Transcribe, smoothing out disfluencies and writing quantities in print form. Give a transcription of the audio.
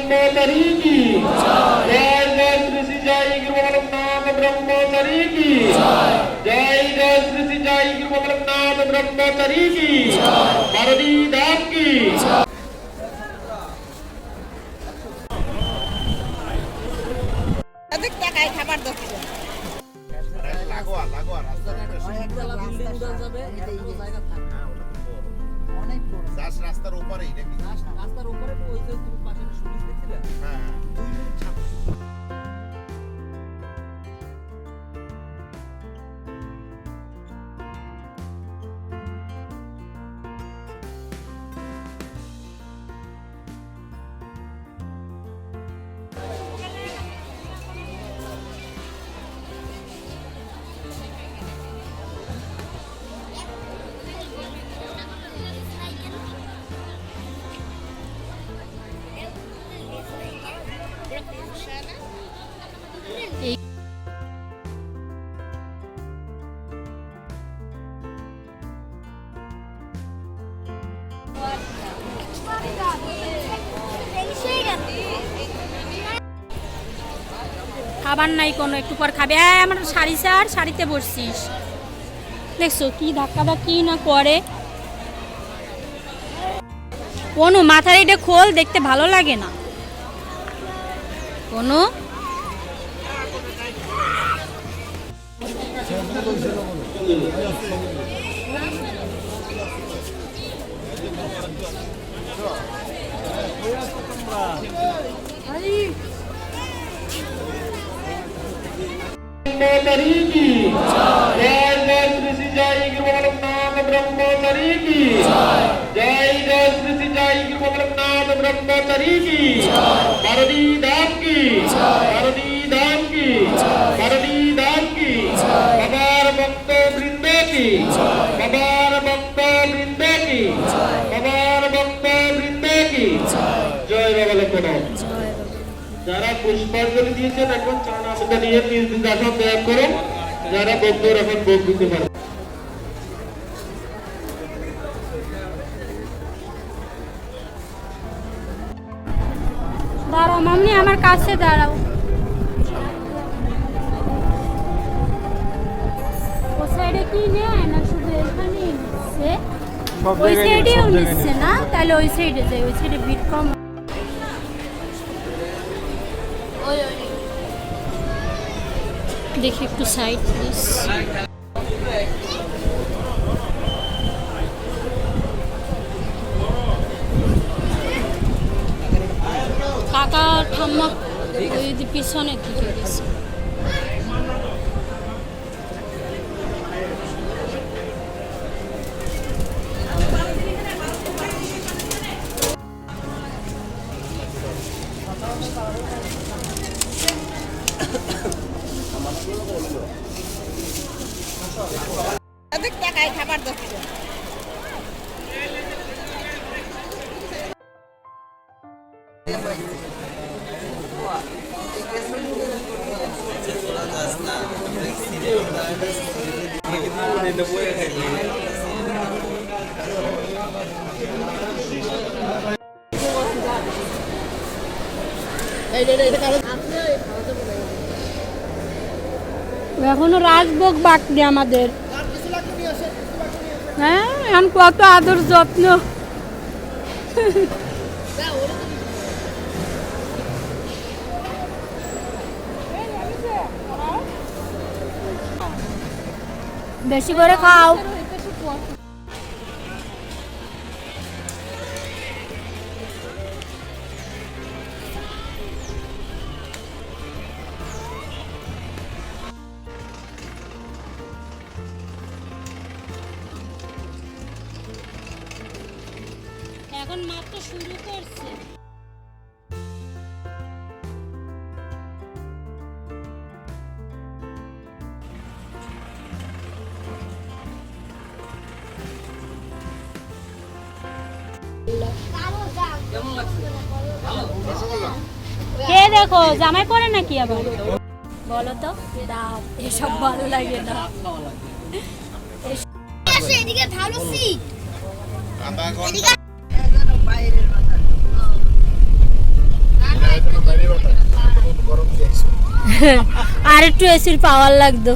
ब्रह्मचारी की जय जय श्री श्री जय गुरु गोलकनाथ ब्रह्मचारी की जय जय श्री श्री जय गुरु गोलकनाथ ब्रह्मचारी की भारती धाम की अधिक টাকায় খাবার দচ্ছে লাগোয়া রাস্তা একতলা বিল্ডিং উড়ে যাবে এটা কোনো জায়গা থাকে না অনেক বড় দাস রাস্তার উপরেই নাকি রাস্তার উপরে ওই যে তুমি পাশে সুবিধা দেখছিলে হ্যাঁ 2 মিনিট ছাড়ো খাবার নাই কোনো, একটু পর খাবে। আমার শাড়িতে বসছিস, দেখছো কি ধাক্কা ধাক্কি না করে। কোনো মাথার এটা খোল, দেখতে ভালো লাগে না কোনো। ब्रह्मचारी की जय जय श्री श्री जय गुरु गोलकनाथ ब्रह्मचारी की जय जय श्री श्री जय गुरु गोलकनाथ ब्रह्मचारी की भारती धाम की भारती धाम की भारती धाम की बाबार भक्त वृंद की बाबार भक्त वृंद की बाबार भक्त वृंद की जय बाबा लोकनाथ। যারা পুষ্পাঞ্জলি দিয়েছেন এখন চান আমাকে নিয়ে নিজ নিজ আসন ত্যাগ করুন। যারা বন্ধুর এখন ভোগ দিতে পারে দাঁড়াও মামনি, আমার কাছে দাঁড়াও। ও সাইডে কি নেয় না শুধু এখানেই নিচ্ছে, ওই সাইডেও নিচ্ছে না, তাহলে ওই সাইডে যাই, ওই সাইডে ভিড় কম। দেখি একটু সাইড প্লিজ। কাকা ঠাম্মা ওই পিছনের দিকে গেছে। अधिक টাকায় খাবার দচ্ছে এখনো রাজভোগ বাকি আমাদের। হ্যাঁ, এখন কত আদর যত্ন। বেশি করে খাও। এখন মাত্র শুরু করছে। কে দেখো জামাই পরে নাকি আবার বলো তো? দাও, এসব ভালো লাগে না। এদিকে ভালো সিট আমরা এখন বাইরের মাথা আর একটু এসির পাওয়ার লাগতো